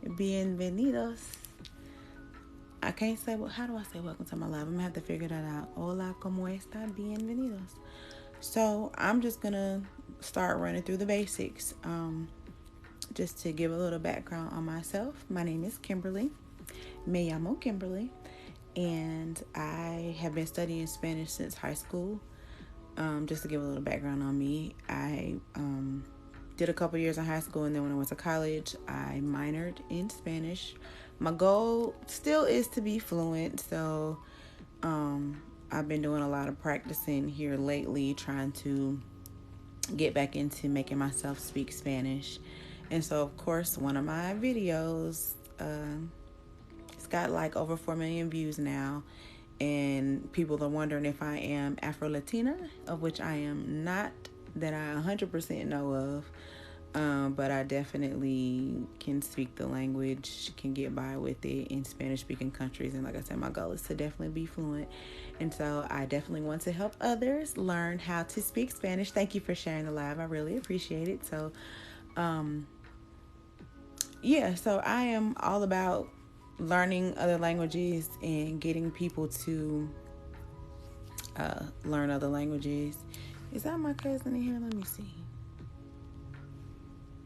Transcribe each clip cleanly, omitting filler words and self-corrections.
bienvenidos. I can't say, how do I say welcome to my live? I'm going to have to figure that out. Hola, ¿cómo está? Bienvenidos. So I'm just going to start running through the basics. Just to give a little background on myself. My name is Kimberly. Me llamo Kimberly. And I have been studying Spanish since high school. Just to give a little background on me, I did a couple years in high school, and then when I went to college, I minored in Spanish. My goal still is to be fluent, so I've been doing a lot of practicing here lately, trying to get back into making myself speak Spanish. And so, of course, one of my videos, it's got like over 4 million views now. And people are wondering if I am Afro-Latina, of which I am not, that I 100% know of. But I definitely can speak the language, can get by with it in Spanish-speaking countries. And like I said, my goal is to definitely be fluent. And so I definitely want to help others learn how to speak Spanish. Thank you for sharing the live. I really appreciate it. So, so I am all about learning other languages and getting people to learn other languages. Is that my cousin in here? Let me see.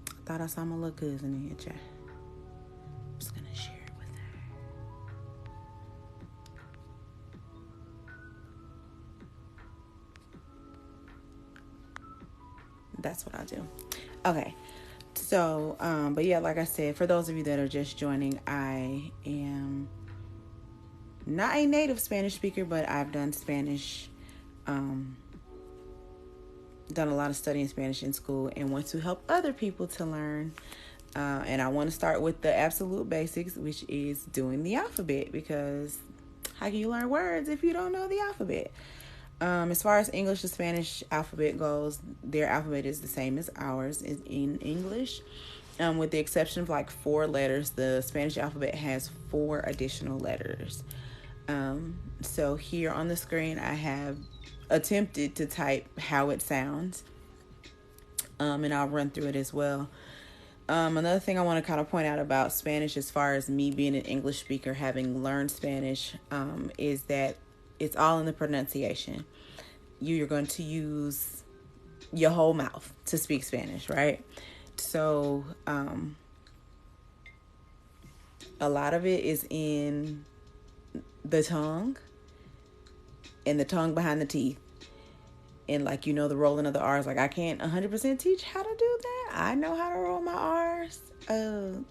I thought I saw my little cousin in here, chat. I'm just gonna share it with her. That's what I do. Okay. So, but yeah, like I said, for those of you that are just joining, I am not a native Spanish speaker, but I've done Spanish, done a lot of studying Spanish in school, and want to help other people to learn. And I want to start with the absolute basics, which is doing the alphabet, because how can you learn words if you don't know the alphabet? As far as English to Spanish alphabet goes, their alphabet is the same as ours is in English. With the exception of like 4 letters, the Spanish alphabet has 4 additional letters. So here on the screen, I have attempted to type how it sounds. And I'll run through it as well. Another thing I want to kind of point out about Spanish, as far as me being an English speaker, having learned Spanish, is that it's all in the pronunciation. You're going to use your whole mouth to speak Spanish, right? So, a lot of it is in the tongue and the tongue behind the teeth. And like, the rolling of the R's. Like, I can't 100% teach how to do that. I know how to roll my R's.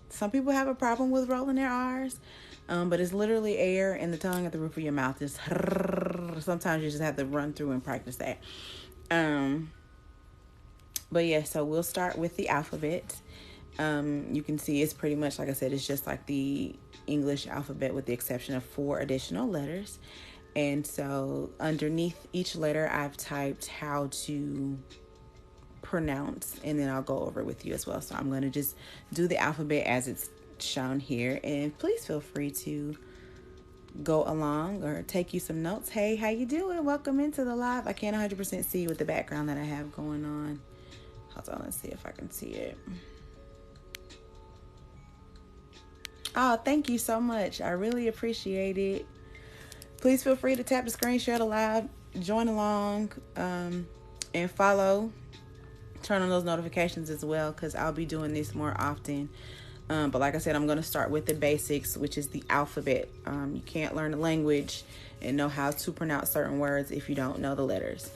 Some people have a problem with rolling their R's. But it's literally air in the tongue at the roof of your mouth. Just sometimes you just have to run through and practice that. But yeah, so we'll start with the alphabet. You can see it's pretty much, like I said, it's just like the English alphabet with the exception of 4 additional letters. And so underneath each letter, I've typed how to pronounce, and then I'll go over it with you as well. So I'm going to just do the alphabet as it's shown here, and please feel free to go along or take you some notes. Hey, how you doing? Welcome into the live. I can't 100% see you with the background that I have going on. Hold on, let's see if I can see it. Oh, thank you so much. I really appreciate it. Please feel free to tap the screen, share the live, join along, and follow. Turn on those notifications as well, because I'll be doing this more often. But like I said, I'm going to start with the basics, which is the alphabet. You can't learn a language and know how to pronounce certain words if you don't know the letters.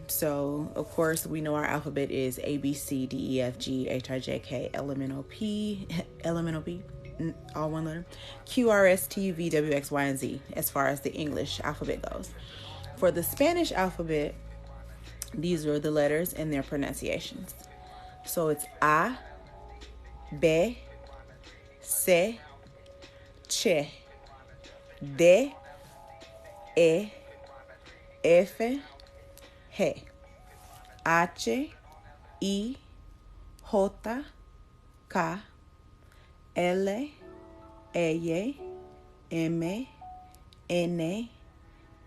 So, of course, we know our alphabet is A, B, C, D, E, F, G, H, I, J, K, L, M, N, O, P, all one letter, Q, R, S, T, U, V, W, X, Y, and Z, as far as the English alphabet goes. For the Spanish alphabet, these are the letters and their pronunciations. So it's A, B, C, Ch, D, E, F, G, H, I, J, K, L, E, M, N,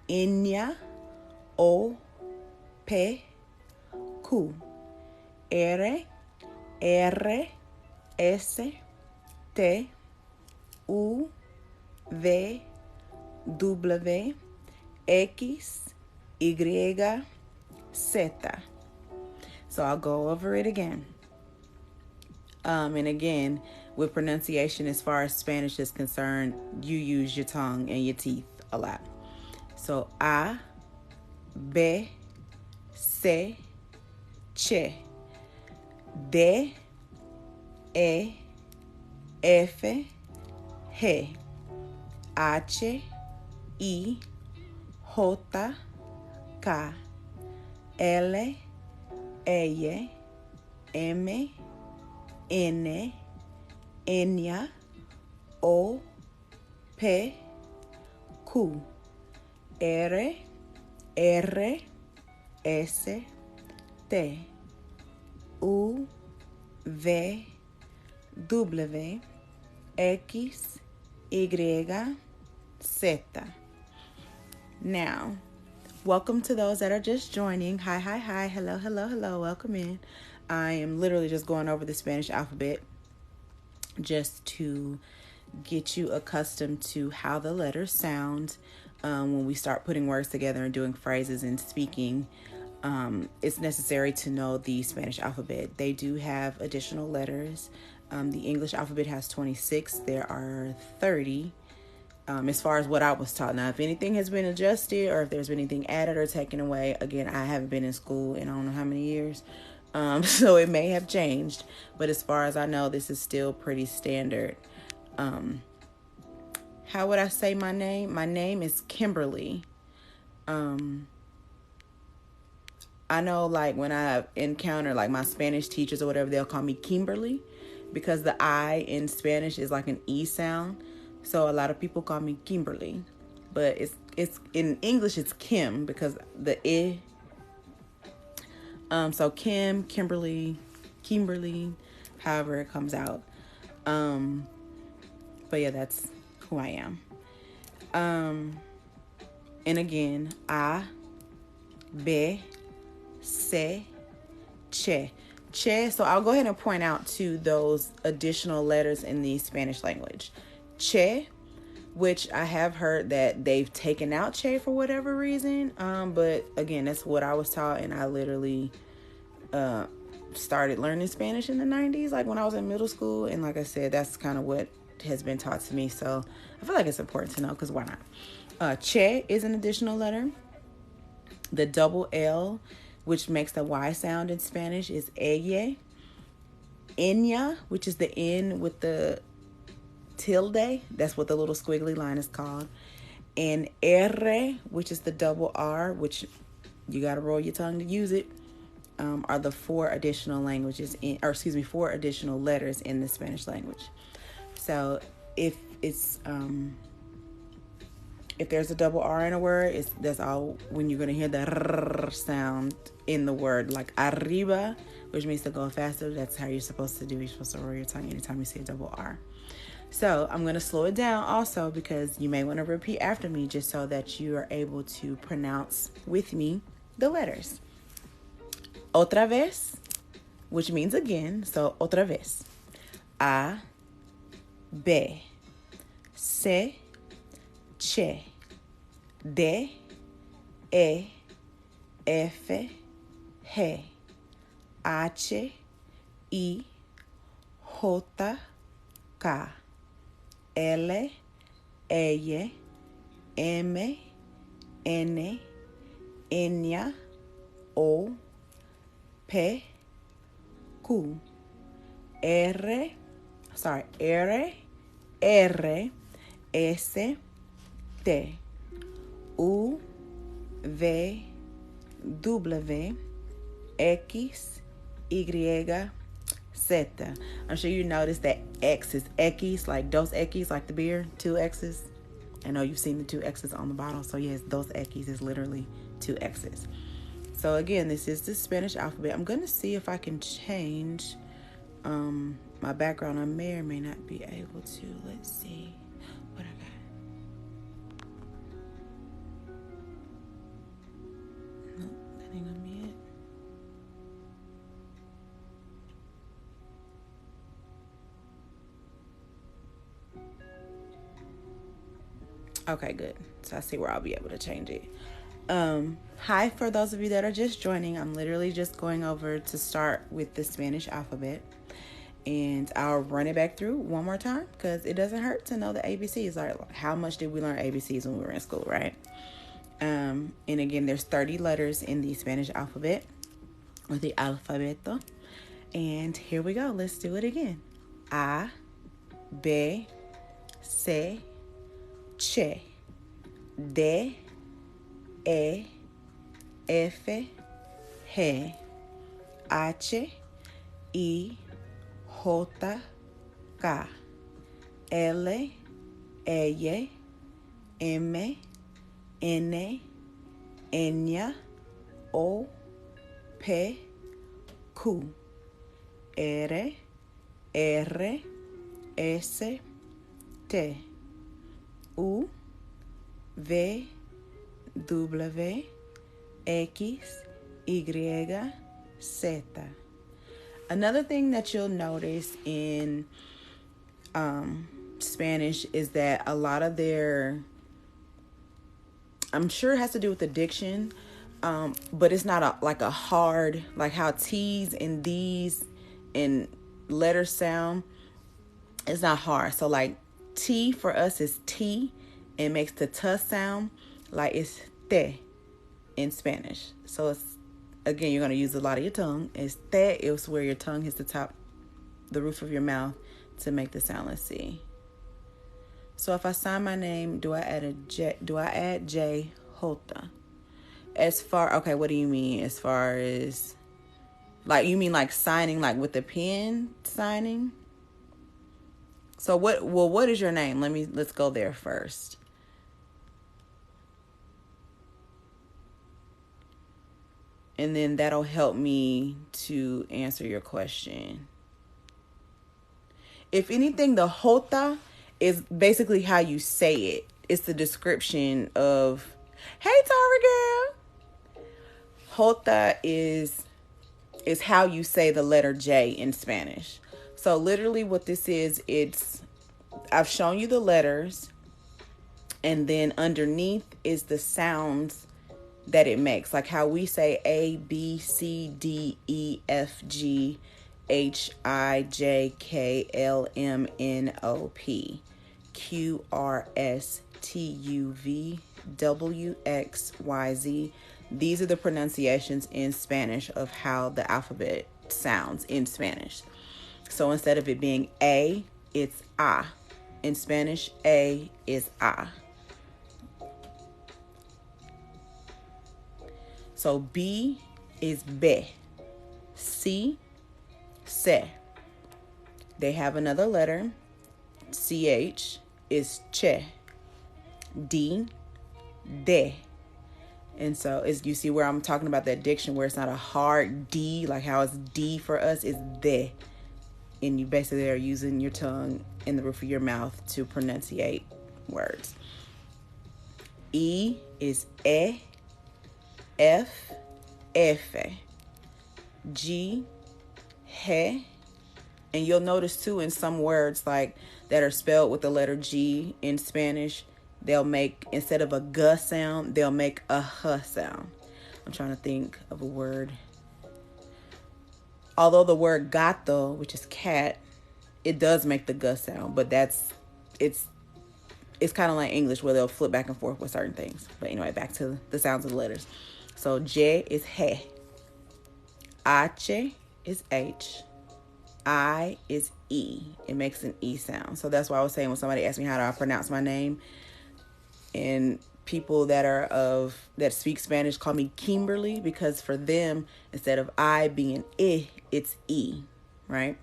N, O, P, Q, R, S, T, U, V, W, X, Y, Z. So I'll go over it again. And again, with pronunciation, as far as Spanish is concerned, you use your tongue and your teeth a lot. So A, B, C, Ch, D, E, F, G, H, I, J, K, L, E, M, N, N, O, P, Q, R, R, S, T, U, V, W, X, Y, Z. Now, welcome to those that are just joining. Hi, hi, hi. Hello, hello, hello. Welcome in. I am literally just going over the Spanish alphabet just to get you accustomed to how the letters sound when we start putting words together and doing phrases and speaking. It's necessary to know the Spanish alphabet. They do have additional letters. The English alphabet has 26. There are 30 as far as what I was taught. Now, if anything has been adjusted or if there's been anything added or taken away, again, I haven't been in school in I don't know how many years. So it may have changed. But as far as I know, this is still pretty standard. How would I say my name? My name is Kimberly. I know, like, when I encounter, like, my Spanish teachers or whatever, they'll call me Kimberly because the I in Spanish is like an E sound. So a lot of people call me Kimberly. But it's in English, it's Kim because the I. So Kim, Kimberly, however it comes out. But yeah, that's who I am. And again, A, B, C, Che. Che, so I'll go ahead and point out to those additional letters in the Spanish language. Che, which I have heard that they've taken out Che for whatever reason. But again, that's what I was taught, and I literally started learning Spanish in the 90s, like when I was in middle school. And like I said, that's kind of what has been taught to me. So I feel like it's important to know because why not? Che is an additional letter. The double L, which makes the Y sound in Spanish, is ella. Enya, which is the N with the tilde. That's what the little squiggly line is called. And R, which is the double R, which you got to roll your tongue to use it, are the four additional four additional letters in the Spanish language. So if there's a double R in a word, that's all when you're going to hear the R sound in the word, like arriba, which means to go faster. That's how you're supposed to do. You're supposed to roll your tongue anytime you see a double R. So I'm going to slow it down also because you may want to repeat after me just so that you are able to pronounce with me the letters. Otra vez, which means again. So otra vez. A, B, C, Che, D, E, F, G, H, I, J, K, L, E, M, N, N, O, P, Q, R, S, T, U, V, W, X, Y, Z. I'm sure you noticed that X is X, like Dos Equis, like the beer, 2 X's. I know you've seen the 2 X's on the bottle. So yes, Dos Equis is literally 2 X's. So again, this is the Spanish alphabet. I'm going to see if I can change my background. I may or may not be able to. Let's see what I got. Nope, that ain't gonna be it. Okay, good. So I see where I'll be able to change it. Hi, for those of you that are just joining, I'm literally just going over to start with the Spanish alphabet. And I'll run it back through one more time because it doesn't hurt to know the ABCs. Like, how much did we learn ABCs when we were in school, right? And again, there's 30 letters in the Spanish alphabet, or the alfabeto. And here we go. Let's do it again. A, B, C, Ch, D, E, F, G, H, I, J, K, L, E, M, N, Ñ, O, P, Q, R, R, S, T, U, V, W, X, Y, Z. Another thing that you'll notice in Spanish is that a lot of their, I'm sure it has to do with the diction, but it's not like a hard, like how T's and D's and letters sound. It's not hard. So like T for us is T, and makes the T sound like it's te in Spanish. So it's, again, you're going to use a lot of your tongue. It's te is where your tongue hits the roof of your mouth to make the sound. Let's see. So if I sign my name, do I add J, Jota? Okay, what do you mean as far as, like, you mean like signing, like with the pen signing? So what is your name? Let's go there first. And then that'll help me to answer your question. If anything, the Jota is basically how you say it. It's the description of, hey, Tara girl. Jota is how you say the letter J in Spanish. So literally what this is, I've shown you the letters, and then underneath is the sounds that it makes, like how we say A, B, C, D, E, F, G, H, I, J, K, L, M, N, O, P, Q, R, S, T, U, V, W, X, Y, Z. These are the pronunciations in Spanish of how the alphabet sounds in Spanish. So instead of it being A, it's A. In Spanish, A is A. So B is be. C, se. They have another letter. CH is che. D, de. And so you see where I'm talking about that diction where it's not a hard D, like how it's D for us, is de. And you basically are using your tongue in the roof of your mouth to pronunciate words. E is e. F, F, G, H, and you'll notice too in some words like that are spelled with the letter G in Spanish, they'll make, instead of a G sound, they'll make a H sound. I'm trying to think of a word. Although the word gato, which is cat, it does make the G sound, but it's kind of like English where they'll flip back and forth with certain things. But anyway, back to the sounds of the letters. So J is he. H is H. I is E. It makes an E sound. So that's why I was saying when somebody asked me how do I pronounce my name, and people that speak Spanish call me Kimberly, because for them, instead of I being I, it's E, right?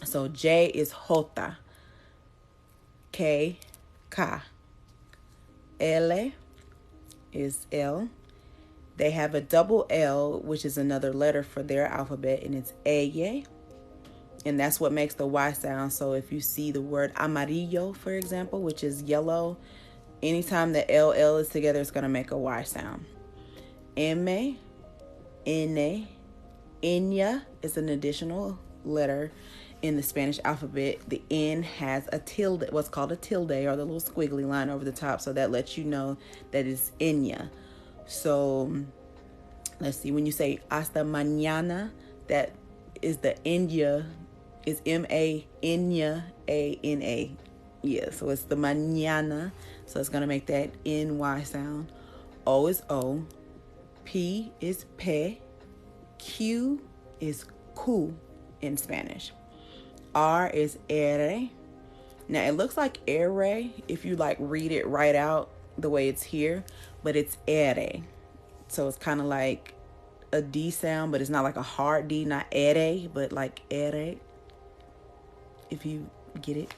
So J is Jota. K, K. L is L. They have a double L, which is another letter for their alphabet, and it's ella. And that's what makes the Y sound. So if you see the word amarillo, for example, which is yellow, anytime the LL is together, it's going to make a Y sound. M, N, Enya is an additional letter in the Spanish alphabet, the N has a tilde, what's called a tilde, or the little squiggly line over the top. So that lets you know that it's enya. So let's see, when you say hasta mañana, that is the enya, is M-A-Enya, A-N-A. Yeah, so it's the mañana. So it's going to make that N-Y sound. O is O. P is pe. Q is cu in Spanish. R is ere. Now it looks like ere if you like read it right out the way it's here, but it's ere. So it's kind of like a D sound, but it's not like a hard D, not ere, but like ere, if you get it.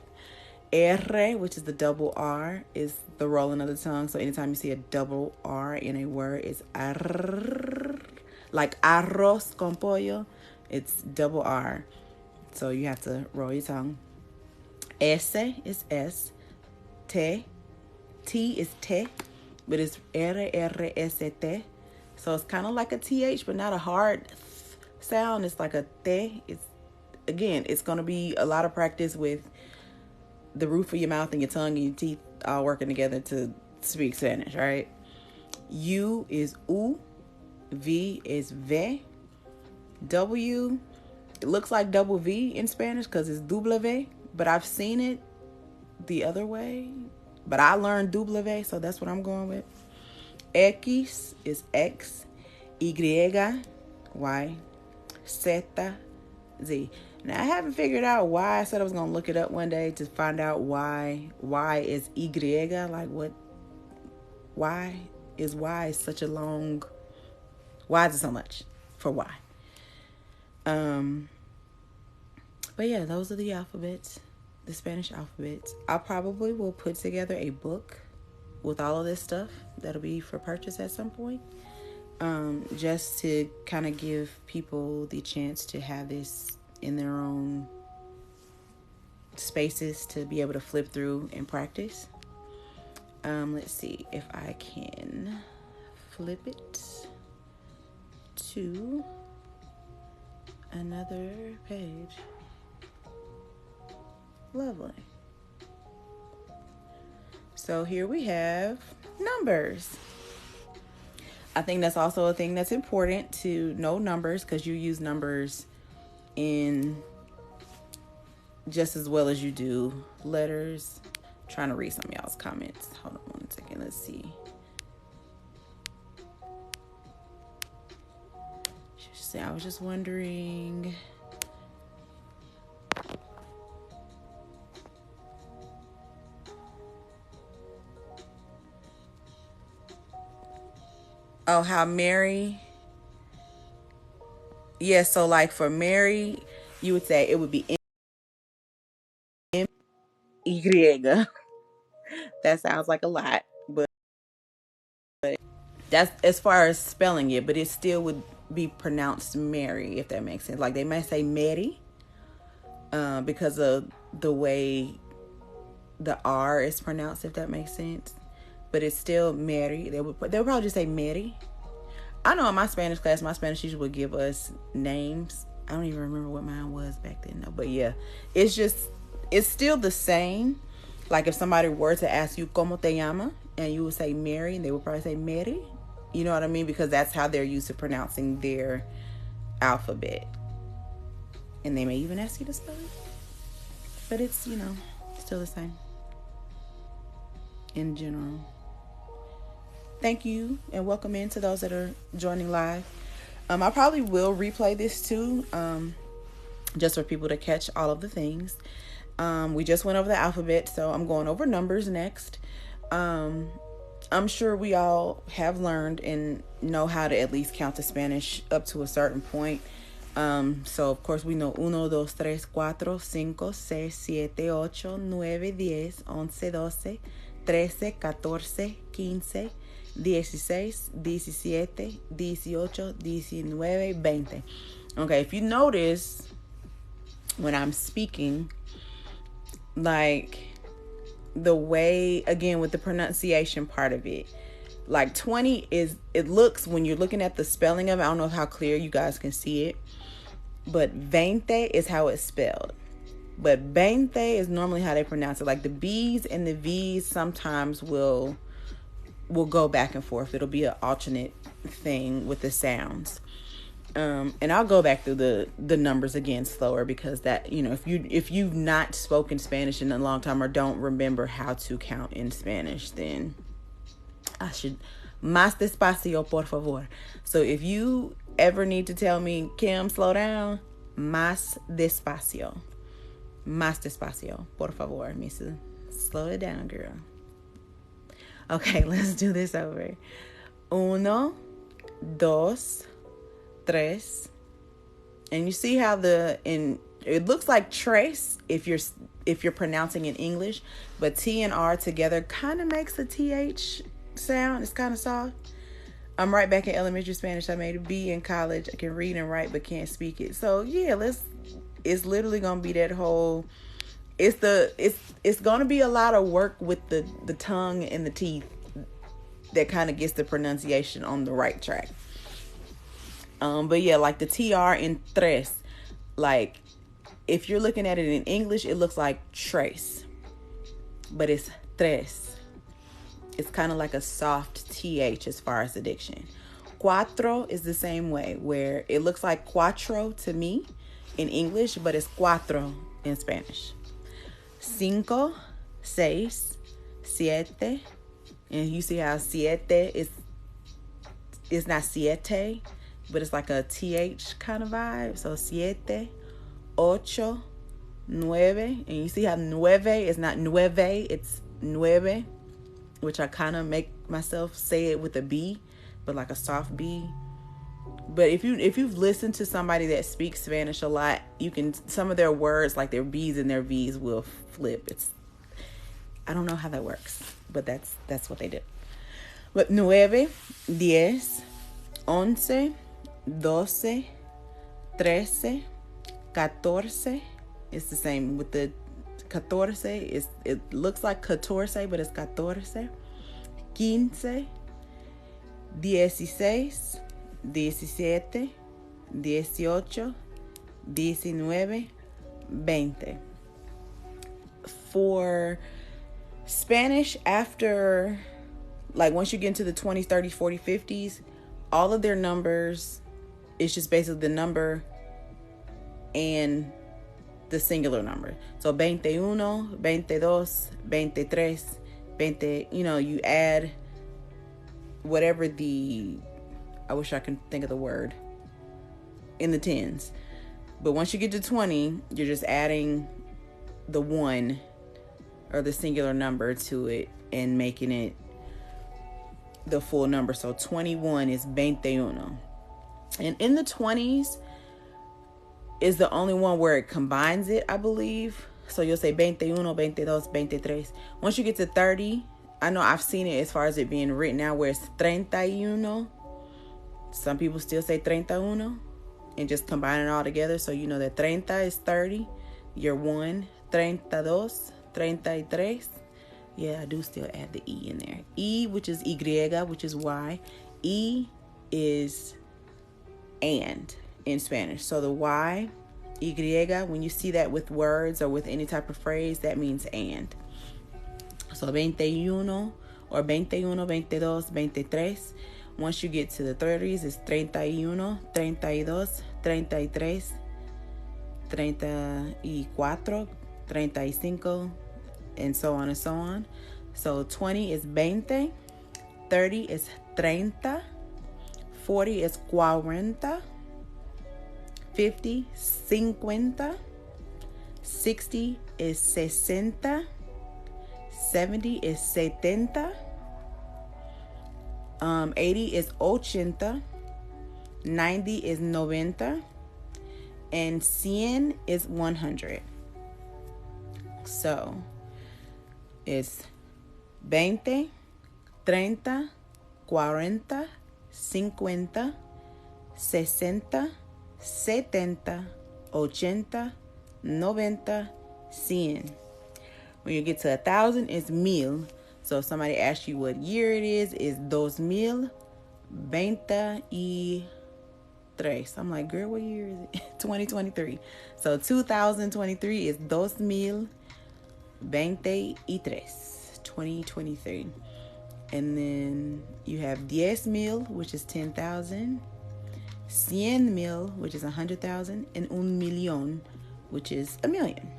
R, which is the double R, is the rolling of the tongue. So anytime you see a double R in a word, it's ar. Like arroz con pollo, it's double R. So you have to roll your tongue. S is S. T is te, but it's R-R-S-T. So it's kind of like a TH, but not a hard sound. It's like a te. It's going to be a lot of practice with the roof of your mouth and your tongue and your teeth all working together to speak Spanish, right? U is U. V is ve. W, it looks like double V in Spanish because it's W, but I've seen it the other way. But I learned W, so that's what I'm going with. X is X. Y, Y. Z, Z. Now, I haven't figured out why. I said I was going to look it up one day to find out why Y is Y. Like, what? Why is Y such a long... Why is it so much for Y? But yeah, those are the alphabets, the Spanish alphabets. I probably will put together a book with all of this stuff that'll be for purchase at some point, just to kind of give people the chance to have this in their own spaces to be able to flip through and practice. Let's see if I can flip it to another page. Lovely. So here we have numbers. I think that's also a thing that's important to know numbers, because you use numbers in just as well as you do letters. I'm trying to read some of y'all's comments. Hold on one second. Let's see. I was just wondering. Oh, how Mary. Yeah, so like for Mary, you would say it would be M-Y. That sounds like a lot, but that's as far as spelling it, but it still would be pronounced Mary, if that makes sense. Like they might say Mary because of the way the R is pronounced, if that makes sense. But it's still Mary. They would probably just say Mary. I know in my Spanish class, my Spanish teacher would give us names. I don't even remember what mine was back then, though. But yeah, it's still the same. Like if somebody were to ask you, ¿Cómo te llama? And you would say Mary, and they would probably say Mary. You know what I mean? Because that's how they're used to pronouncing their alphabet. And they may even ask you to spell it. But it's, still the same in general. Thank you and welcome in to those that are joining live. I probably will replay this too, just for people to catch all of the things. We just went over the alphabet, so I'm going over numbers next. I'm sure we all have learned and know how to at least count the Spanish up to a certain point. So of course we know 1, 2, 3, 4, 5, 6, 7, 8, 9, 10, 11, 12, 13, 14, 15, 16, 17, 18, 19, 20. Okay, if you notice when I'm speaking, like the way, again, with the pronunciation part of it, like 20 is, it looks, when you're looking at the spelling of it, I don't know how clear you guys can see it, but 20 is how it's spelled. But veinte is normally how they pronounce it. Like the B's and the V's sometimes will go back and forth. It'll be an alternate thing with the sounds. And I'll go back through the numbers again slower, because that, if you've not spoken Spanish in a long time or don't remember how to count in Spanish, then I should más despacio, por favor. So if you ever need to tell me, Kim, slow down, más despacio. Más despacio, por favor, Misa. Slow it down, girl. Okay, let's do this over. Uno, dos, tres. And you see how it looks like tres if you're pronouncing in English, but T and R together kind of makes a TH sound. It's kind of soft. I'm right back in elementary Spanish. I made a B in college. I can read and write but can't speak it. So yeah, it's literally gonna be that whole. It's gonna be a lot of work with the tongue and the teeth that kind of gets the pronunciation on the right track. But yeah, like the TR in tres, like if you're looking at it in English, it looks like trace, but it's tres. It's kind of like a soft TH as far as the diction. Cuatro is the same way, where it looks like cuatro to me in English, but it's cuatro in Spanish. Cinco, seis, siete. And you see how siete is not siete, but it's like a TH kind of vibe. So siete, ocho, nueve. And you see how nueve is not nueve, it's nueve, which I kind of make myself say it with a B, but like a soft B. But if you've listened to somebody that speaks Spanish a lot, some of their words, like their B's and their V's, will flip. I don't know how that works, but that's what they do. But nueve, diez, once, doce, trece, catorce. It's the same with the catorce. It looks like catorce, but it's catorce. Quince, dieciséis, 17, 18, 19, 20. For Spanish, after, like, once you get into the 20s, 30s, 40s, 50s, all of their numbers, it's just basically the number and the singular number. So 21, 22, 23, 20, you add whatever I wish I could think of the word, in the tens. But once you get to 20, you're just adding the one or the singular number to it and making it the full number. So 21 is 21. And in the 20s is the only one where it combines it, I believe. So you'll say 21, 22, 23. Once you get to 30, I know I've seen it as far as it being written out where it's 31. Some people still say 31 and just combine it all together. So you know that 30 is 30. You're 1, 32, 33. Yeah, I do still add the E in there. E, which is Y, which is Y. E is and in Spanish. So the Y, Y, when you see that with words or with any type of phrase, that means and. So 21 or 21, 22, 23. Once you get to the 30s, it's 31, 32, 33, 34, 35, and so on and so on. So 20 is 20, 30 is 30, 40 is 40, 50, 50, 60 is 60, 70 is 70, 80 is 80, 90 is 90, and 100 is 100. So it's 20, 30, 40, 50, 60, 70, 80, 90, 100. When you get to 1,000, it's 1000. So if somebody asks you what year it is 2020. I'm like, girl, what year is it? 2023. So 2023 is 2023. And then you have 10,000, which is 10,000. 100,000, which is 100,000. And 1,000,000, which is 1,000,000.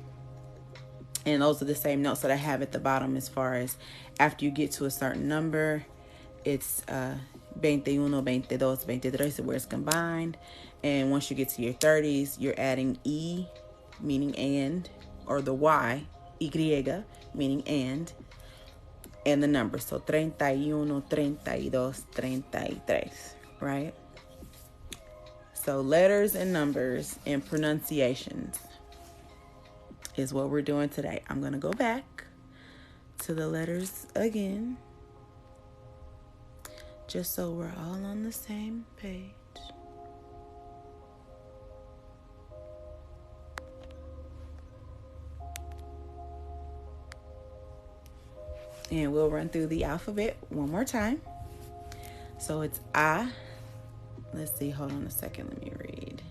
And those are the same notes that I have at the bottom as far as after you get to a certain number, it's 21, 22, 23, where it's combined. And once you get to your 30s, you're adding E, meaning and, or the Y, Y, meaning and the number. So 31, 32, 33, right? So letters and numbers and pronunciations is what we're doing today. I'm going to go back to the letters again, just so we're all on the same page. And we'll run through the alphabet one more time. So it's A. Let's see, hold on a second, let me read.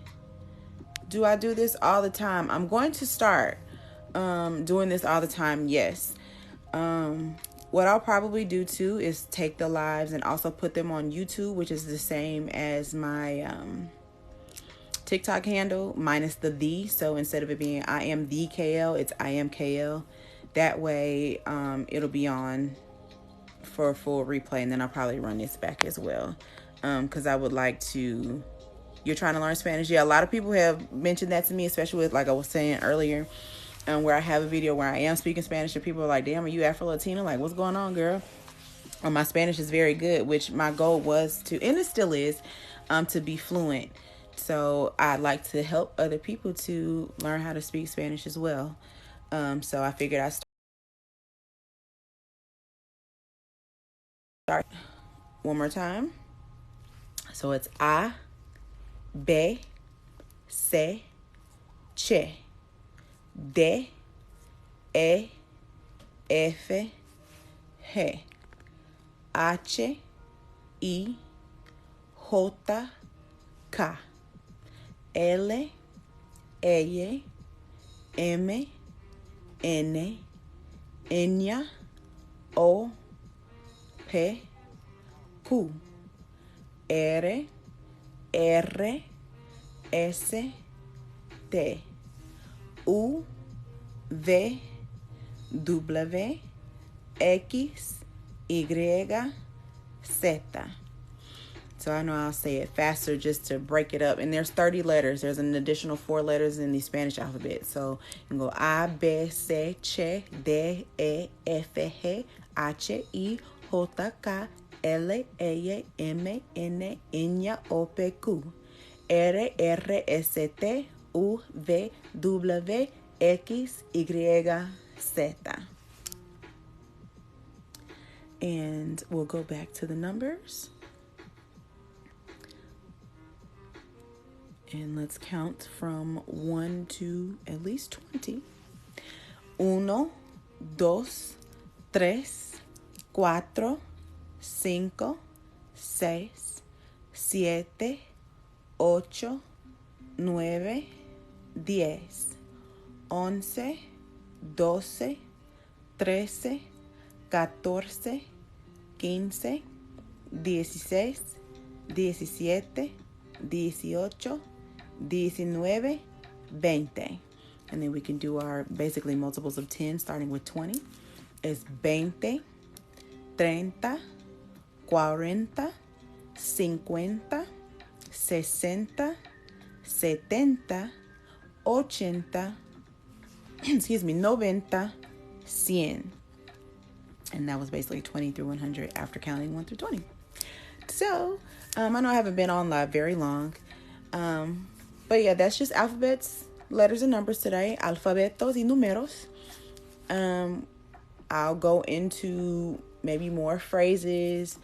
Do I do this all the time? I'm going to start doing this all the time, yes. What I'll probably do too is take the lives and also put them on YouTube, which is the same as my TikTok handle, minus the. So instead of it being I am the KL, it's I am KL. That way it'll be on for a full replay, and then I'll probably run this back as well. Because I would like to, you're trying to learn Spanish. Yeah, a lot of people have mentioned that to me, especially with, like I was saying earlier, where I have a video where I am speaking Spanish and people are like, damn, are you Afro-Latina? Like, what's going on, girl? My Spanish is very good, which my goal was to, and it still is, to be fluent. So I'd like to help other people to learn how to speak Spanish as well. So I figured I'd start one more time. So it's A, B, C, Ch, D, E, F, G, H, I, J, K, L, E, M, N, Ñ, O, P, Q, R, S, T, U, V, W, X, Y, Z. So I know I'll say it faster just to break it up. And there's 30 letters. There's an additional 4 letters in the Spanish alphabet. So you can go A, B, C, Ch, D, E, F, G, H, I, J, K, L, E, M, N, Ñ, O, P, Q, R, S, T, U, V, W, X, Y, Z. And we'll go back to the numbers. And let's count from 1 to at least 20. 1, 2, 3, 4, 5, 6, 7, 8, 9, 10, 11, 12, 13, 14, 15, 16, 17, 18, 19, 20. And then we can do our basically multiples of 10, starting with 20. It's 20, 30, 40, 50, 60, 70, 80, excuse me, 90, 100. And that was basically 20 through 100 after counting 1 through 20. So, I know I haven't been on live very long. But yeah, that's just alphabets, letters, and numbers today. Alfabetos y números. I'll go into maybe more phrases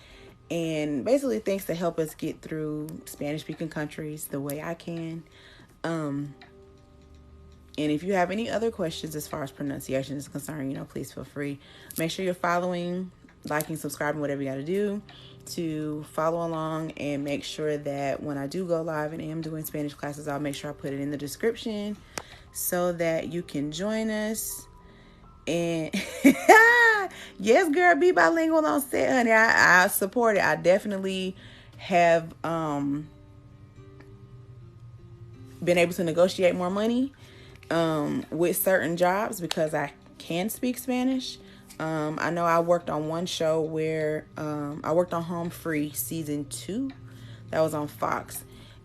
and basically things to help us get through Spanish-speaking countries the way I can. And if you have any other questions as far as pronunciation is concerned, please feel free. Make sure you're following liking, subscribing, whatever you got to do to follow along, and make sure that when I do go live and am doing Spanish classes, I'll make sure I put it in the description so that you can join us. And yes, girl, be bilingual on set, honey. I support it. I definitely have been able to negotiate more money with certain jobs because I can speak Spanish. I know I worked on one show where I worked on Home Free season 2. That was on Fox.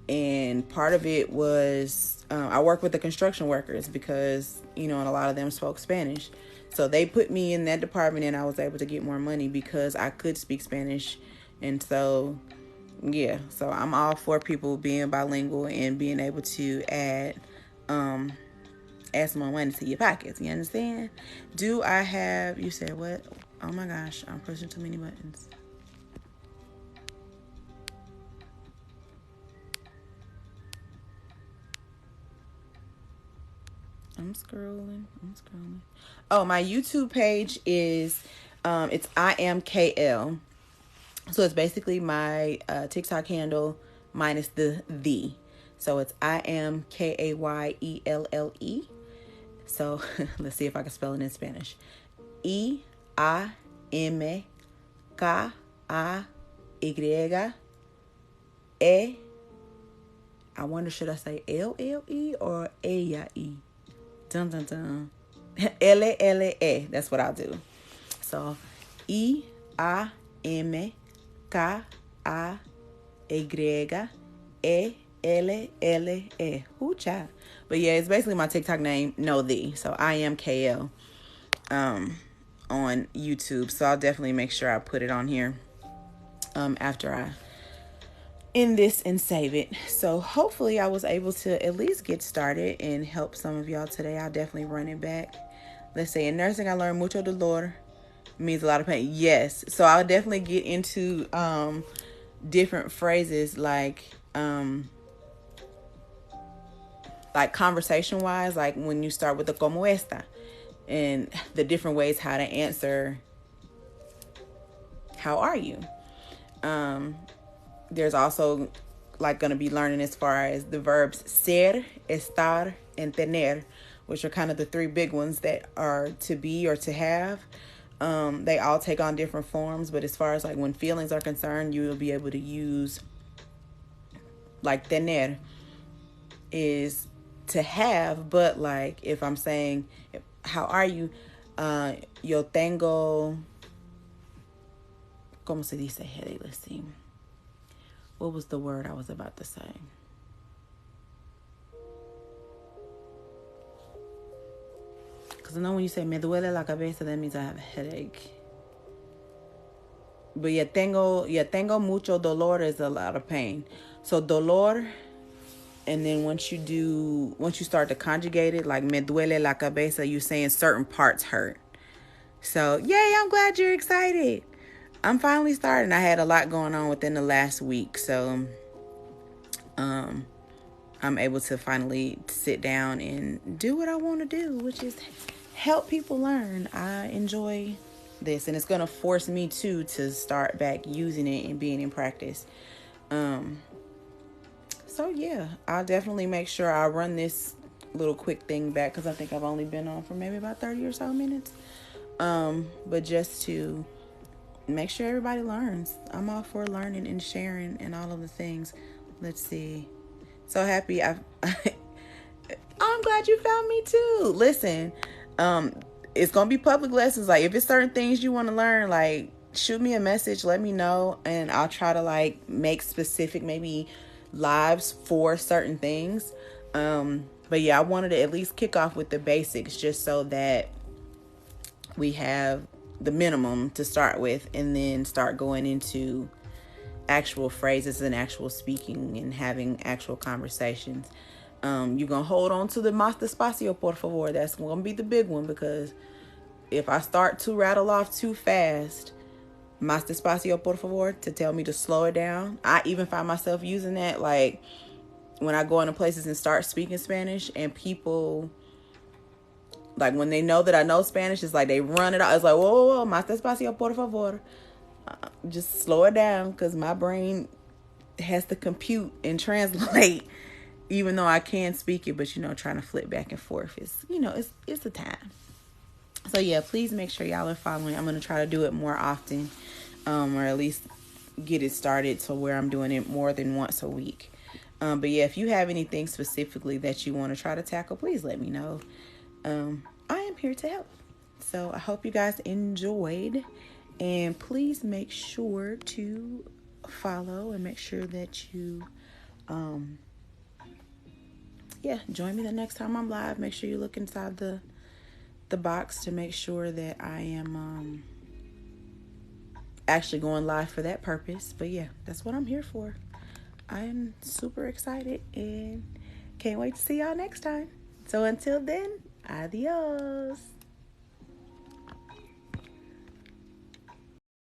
And part of it was I worked with the construction workers because, and a lot of them spoke Spanish. So they put me in that department, and I was able to get more money because I could speak Spanish. And so, yeah, so I'm all for people being bilingual and being able to add some more money to your pockets. You understand? Do I have, you said what? Oh my gosh, I'm pushing too many buttons. I'm scrolling. Oh, my YouTube page is, it's I am KL. So it's basically my TikTok handle minus the. So it's I am KAYELLE. So let's see if I can spell it in Spanish. EIMKAYE. I wonder, should I say LLE or AYE? Dun dun dun. LLE. That's what I'll do. So EIMKAYELLE. Ooh, child. But yeah, it's basically my TikTok name, no the. So I am KL on YouTube. So I'll definitely make sure I put it on here after I end this and save it. So hopefully I was able to at least get started and help some of y'all today. I'll definitely run it back. Let's say in nursing I learned mucho dolor means a lot of pain. Yes. So I'll definitely get into different phrases like conversation wise, like when you start with the como esta and the different ways how to answer how are you. There's also like going to be learning as far as the verbs ser, estar, and tener, which are kind of the 3 big ones that are to be or to have. They all take on different forms, but as far as like when feelings are concerned, you will be able to use like tener is to have, but like if I'm saying how are you, yo tengo, ¿cómo se dice? Hey, let's see. What was the word I was about to say? Because I know when you say me duele la cabeza, that means I have a headache. But ya tengo mucho dolor is a lot of pain. So dolor, and then once you start to conjugate it, like me duele la cabeza, you're saying certain parts hurt. So yay, I'm glad you're excited. I'm finally starting. I had a lot going on within the last week, so I'm able to finally sit down and do what I want to do, which is help people learn. I enjoy this, and it's going to force me to start back using it and being in practice. So yeah, I'll definitely make sure I run this little quick thing back because I think I've only been on for maybe about 30 or so minutes. But just to make sure everybody learns. I'm all for learning and sharing and all of the things. Let's see. So happy I'm glad you found me too. Listen, it's gonna be public lessons. Like if it's certain things you want to learn, like shoot me a message, let me know, and I'll try to like make specific maybe lives for certain things. But yeah, I wanted to at least kick off with the basics just so that we have the minimum to start with, and then start going into actual phrases and actual speaking and having actual conversations. You're gonna hold on to the más despacio, por favor. That's gonna be the big one, because if I start to rattle off too fast, más despacio, por favor, to tell me to slow it down. I even find myself using that, like when I go into places and start speaking Spanish and people like when they know that I know Spanish, it's like they run it out. It's like, whoa, whoa, whoa, más despacio, por favor. Just slow it down, because my brain has to compute and translate, even though I can speak it. But trying to flip back and forth is, it's a time. So yeah, please make sure y'all are following. I'm gonna try to do it more often, or at least get it started to where I'm doing it more than once a week. But yeah, if you have anything specifically that you want to try to tackle, please let me know. I am here to help. So I hope you guys enjoyed, and please make sure to follow and make sure that you join me the next time I'm live. Make sure you look inside the box to make sure that I am actually going live for that purpose. But yeah, that's what I'm here for. I am super excited and can't wait to see y'all next time. So until then, adios.